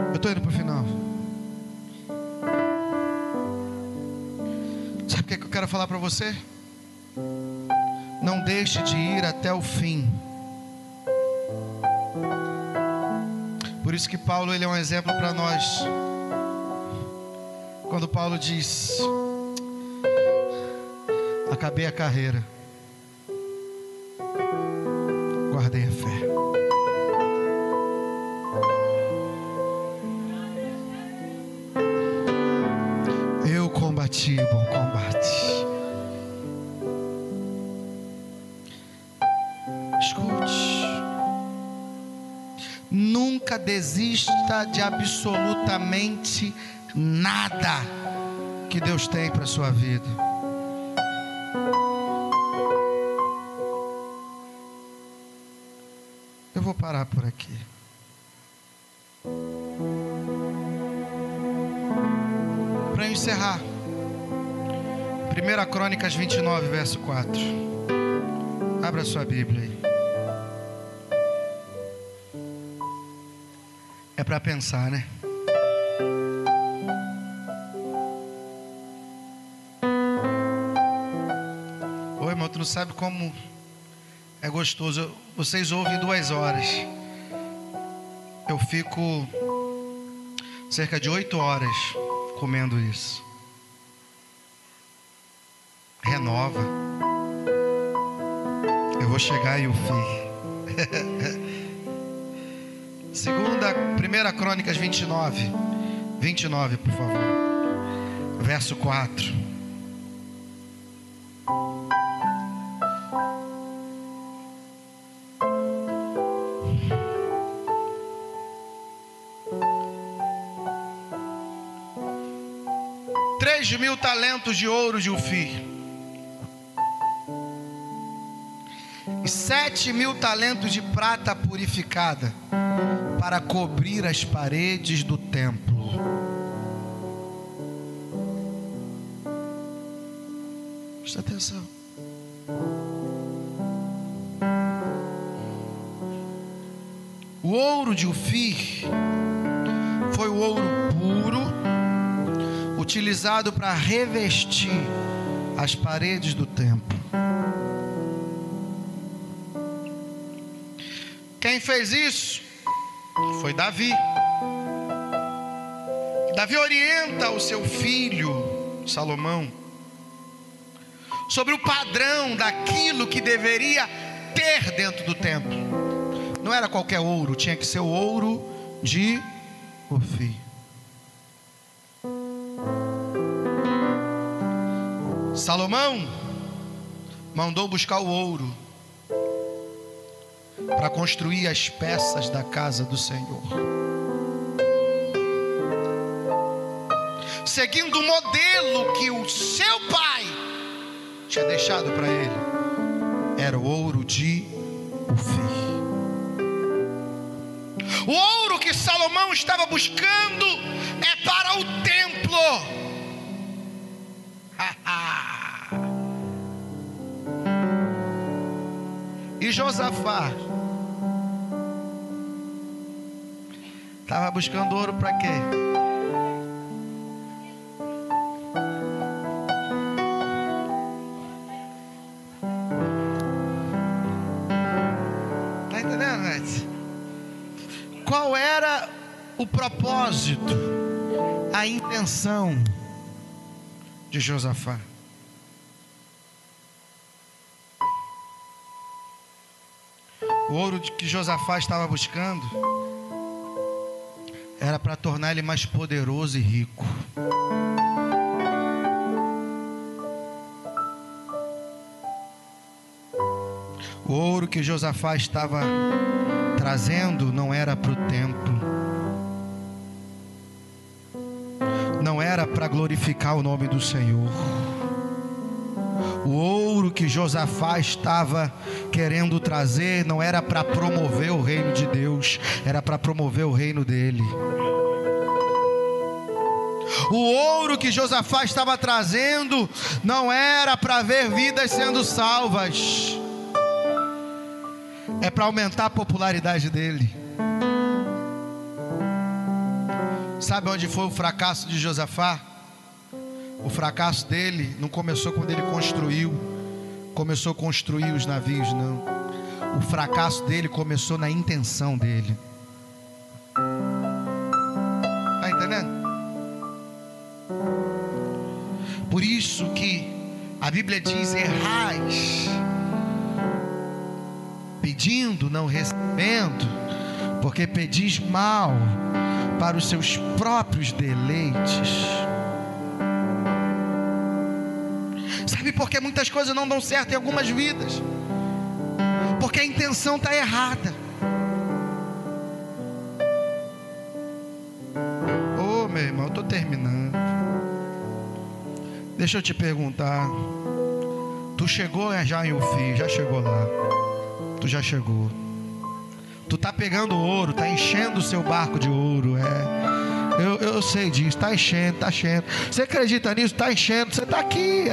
B: Eu estou indo para o final. Sabe o que eu quero falar para você? Não deixe de ir até o fim. Por isso que Paulo, ele é um exemplo para nós. Quando Paulo diz: acabei a carreira, guardei a fé. Eu combati o bom combate. Escute, nunca desista de absolutamente nada que Deus tem para a sua vida. Eu vou parar por aqui. Para encerrar, 1 Crônicas 29, verso 4. Abra sua Bíblia aí. É para pensar, né? Ô irmão, tu não sabe como é gostoso. Vocês ouvem 2 horas. Eu fico cerca de 8 horas comendo isso. Renova. Eu vou chegar em Ufim. 1 Crônicas 29, por favor, verso 4. $3.000 talentos de ouro de Ufim e 7.000 talentos de prata purificada para cobrir as paredes do templo. Presta atenção. O ouro de Ofir foi o ouro puro, utilizado para revestir as paredes do templo. Quem fez isso foi Davi. Davi orienta o seu filho Salomão sobre o padrão daquilo que deveria ter dentro do templo. Não era qualquer ouro, tinha que ser o ouro de Ofir. Salomão mandou buscar o ouro para construir as peças da casa do Senhor, seguindo o modelo que o seu pai tinha deixado para ele. Era o ouro de Ofir. O ouro que Salomão estava buscando é para o templo. E Josafá estava buscando ouro para quê? Está entendendo, gente? Qual era o propósito, a intenção de Josafá? O ouro que Josafá estava buscando era para tornar ele mais poderoso e rico. O ouro que Josafá estava trazendo não era para o templo, não era para glorificar o nome do Senhor. O ouro que Josafá estava querendo trazer não era para promover o reino de Deus, era para promover o reino dele. O ouro que Josafá estava trazendo não era para ver vidas sendo salvas, é para aumentar a popularidade dele. Sabe onde foi o fracasso de Josafá? O fracasso dele não começou quando ele começou a construir os navios, não. O fracasso dele começou na intenção dele. Está entendendo? Por isso que a Bíblia diz: errais, pedindo, não recebendo, porque pedis mal para os seus próprios deleites. Sabe por que muitas coisas não dão certo em algumas vidas? Porque a intenção está errada. Ô, meu irmão, eu estou terminando. Deixa eu te perguntar. Tu chegou já em Ofir? Já chegou lá? Tu já chegou? Tu está pegando ouro, está enchendo o seu barco de ouro, Eu sei disso, está enchendo, está enchendo. Você acredita nisso? Está enchendo, você está aqui,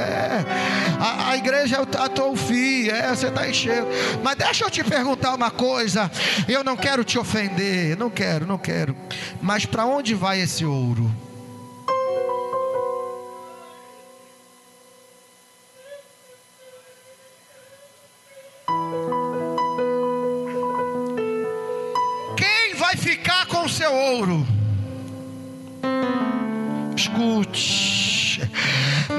B: A igreja é a tua filha, você está enchendo. Mas deixa eu te perguntar uma coisa. Eu não quero te ofender, não quero. Mas para onde vai esse ouro? Quem vai ficar com o seu ouro? Escute,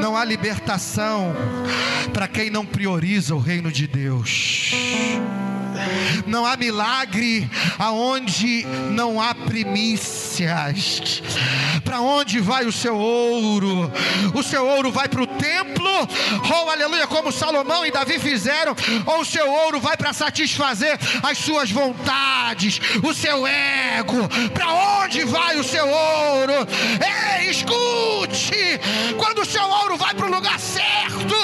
B: não há libertação para quem não prioriza o reino de Deus. Não há milagre aonde não há primícias. Para onde vai o seu ouro? O seu ouro vai para o templo, ou aleluia, como Salomão e Davi fizeram, ou o seu ouro vai para satisfazer as suas vontades, o seu ego? Para onde vai o seu ouro? Ei, escute, quando o seu ouro vai para o lugar certo,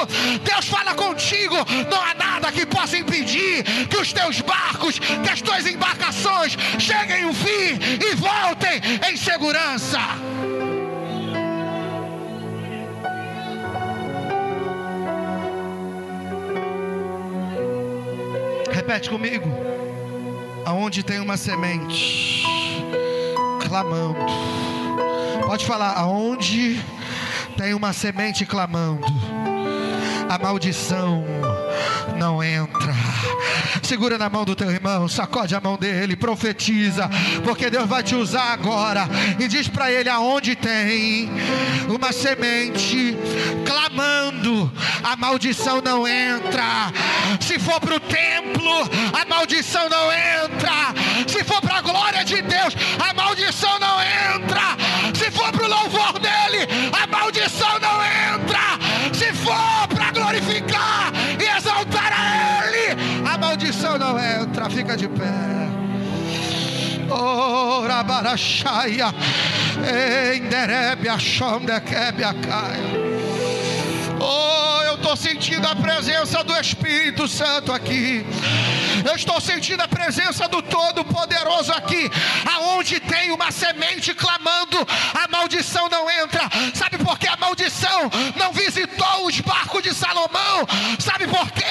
B: Deus fala contigo. Não há nada que possa impedir que os teus barcos, que as tuas embarcações cheguem ao fim e voltem em segurança. Repete comigo. aonde tem uma semente clamando. Pode falar, aonde tem uma semente clamando, a maldição não entra. Segura na mão do teu irmão, sacode a mão dele, profetiza, porque Deus vai te usar agora. E diz para ele, aonde tem uma semente clamando, a maldição não entra. Se for para o templo, a maldição não entra. Se for para a glória de Deus, a maldição não entra. Se for para o louvor dele, a maldição não entra. Se for para glorificar e exaltar a ele, a maldição não entra. Fica de pé. Oh, Rabarachaya, Enderebe, Achonde, Kebe, Acaia. Oh, eu estou sentindo a presença do Espírito Santo aqui. Eu estou sentindo a presença do Todo-Poderoso aqui. Aonde tem uma semente clamando, a maldição não entra. Sabe por que a maldição não visitou os barcos de Salomão? Sabe por quê?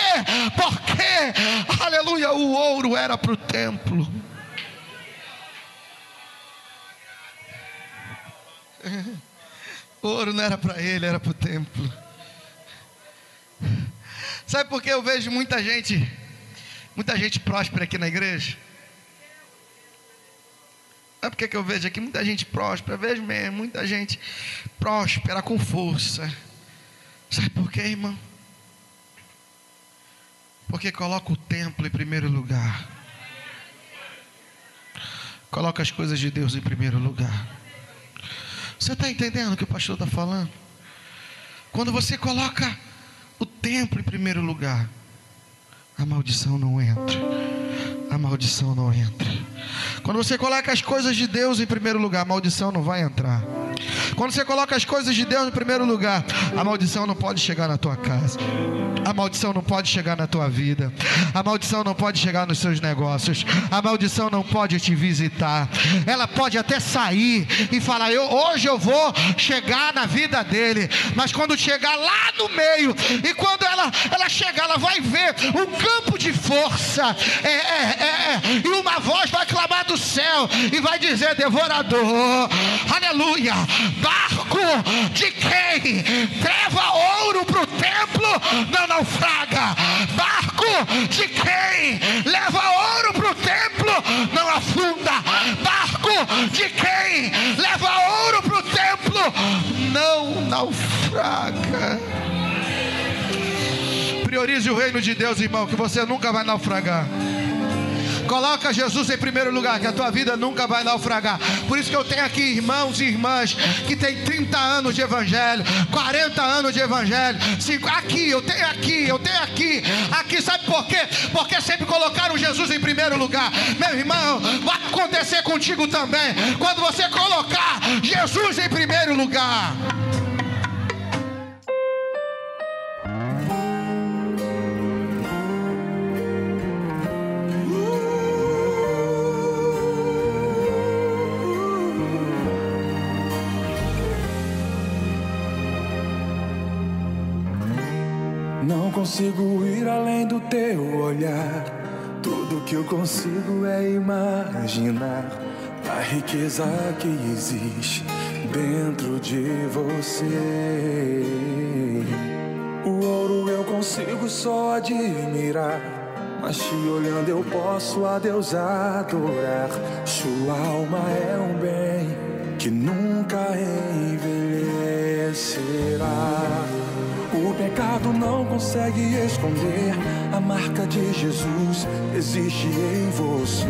B: Porque, aleluia, o ouro era para o templo. O ouro não era para ele, era para o templo. Sabe por que eu vejo muita gente próspera aqui na igreja? Sabe por que eu vejo aqui muita gente próspera? Eu vejo mesmo, muita gente próspera, com força. Sabe por quê, irmão? Porque coloca o templo em primeiro lugar. Coloca as coisas de Deus em primeiro lugar. Você está entendendo o que o pastor está falando? Quando você coloca o templo em primeiro lugar, a maldição não entra. A maldição não entra. Quando você coloca as coisas de Deus em primeiro lugar, a maldição não vai entrar. Quando você coloca as coisas de Deus em primeiro lugar, a maldição não pode chegar na tua casa. A maldição não pode chegar na tua vida. A maldição não pode chegar nos seus negócios. A maldição não pode te visitar. Ela pode até sair e falar, hoje eu vou chegar na vida dele. Mas quando chegar lá no meio, e quando ela chegar, ela vai ver um campo de força. E uma voz vai clamar do céu e vai dizer, devorador, aleluia, barco de quem leva ouro para o templo não naufraga. Barco de quem leva ouro para o templo não afunda. Barco de quem leva ouro para o templo não naufraga. Priorize o reino de Deus, irmão, que você nunca vai naufragar. Coloca Jesus em primeiro lugar, que a tua vida nunca vai naufragar. Por isso que eu tenho aqui irmãos e irmãs que tem 30 anos de evangelho, 40 anos de evangelho, 5, aqui, eu tenho aqui. Aqui, sabe por quê? Porque sempre colocaram Jesus em primeiro lugar. Meu irmão, vai acontecer contigo também, quando você colocar Jesus em primeiro lugar.
C: Não consigo ir além do teu olhar. Tudo que eu consigo é imaginar a riqueza que existe dentro de você. O ouro eu consigo só admirar, mas te olhando eu posso a Deus adorar. Sua alma é um bem que nunca envelhecerá. O pecado não consegue esconder, a marca de Jesus existe em você.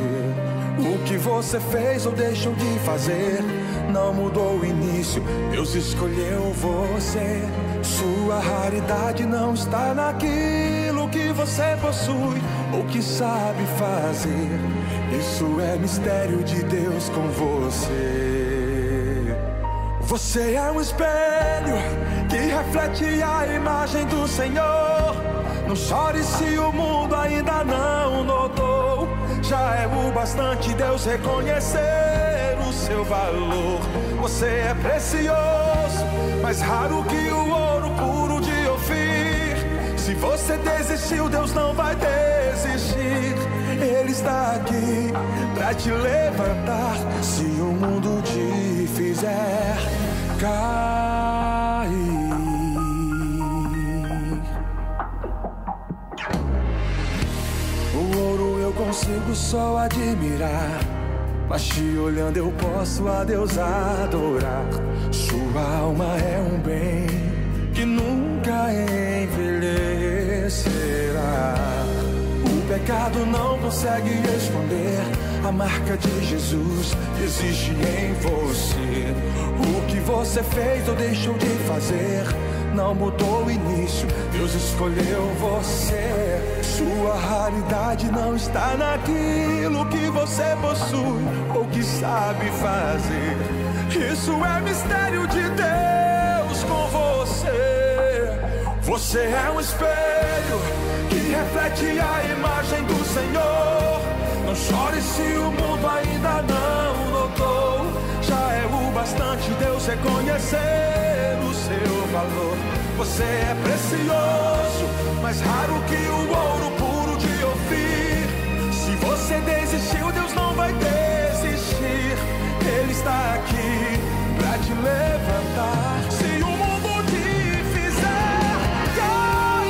C: O que você fez ou deixou de fazer não mudou o início, Deus escolheu você. Sua raridade não está naquilo que você possui ou que sabe fazer. Isso é mistério de Deus com você. Você é um espelho que reflete a imagem do Senhor. Não chore se o mundo ainda não notou. Já é o bastante Deus reconhecer o seu valor. Você é precioso, mais raro que o ouro puro de Ofir. Se você desistiu, Deus não vai desistir. Ele está aqui aqui pra te levantar. Se o mundo te fizer cair, o ouro eu consigo só admirar, mas te olhando eu posso a Deus adorar. Sua alma é um bem que nunca envelhecerá. O pecado não consegue esconder a marca de Jesus existe em você. O que você fez ou deixou de fazer não mudou o início, Deus escolheu você. Sua raridade não está naquilo que você possui ou que sabe fazer. Isso é mistério de Deus com você. Você é um espelho que reflete a imagem do Senhor. Não chore se o mundo ainda não notou. Já é o bastante Deus reconhecer o seu valor. Você é precioso, mais raro que o ouro puro de Ofir. Se você desistiu, Deus não vai desistir. Ele está aqui pra te levantar. Se o mundo te fizer cair,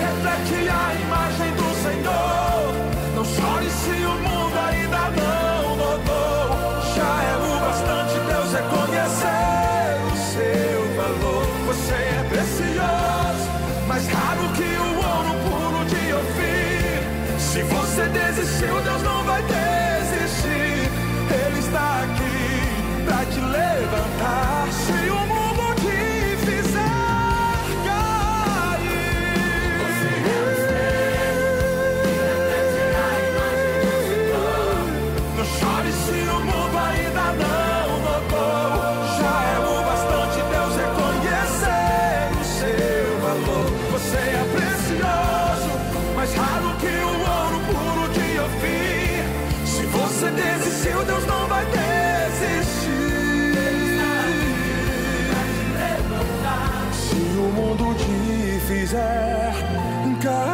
C: reflete a imagem do Senhor. Não chore se o mundo ainda não notou. Já é o bastante Deus reconhecer o seu valor. Você é precioso, mais raro que o ouro puro de Ofir. Se você desistiu, Deus não vai desistir. Ele está aqui pra te levantar. Se o mundo te fizer cair, não chore se o mundo ainda não notou. Já é o bastante Deus reconhecer o seu valor. Você é precioso, mais raro que o ouro puro de Ofir. Se você desistiu, Deus não vai desistir. Se o mundo te fizer cair,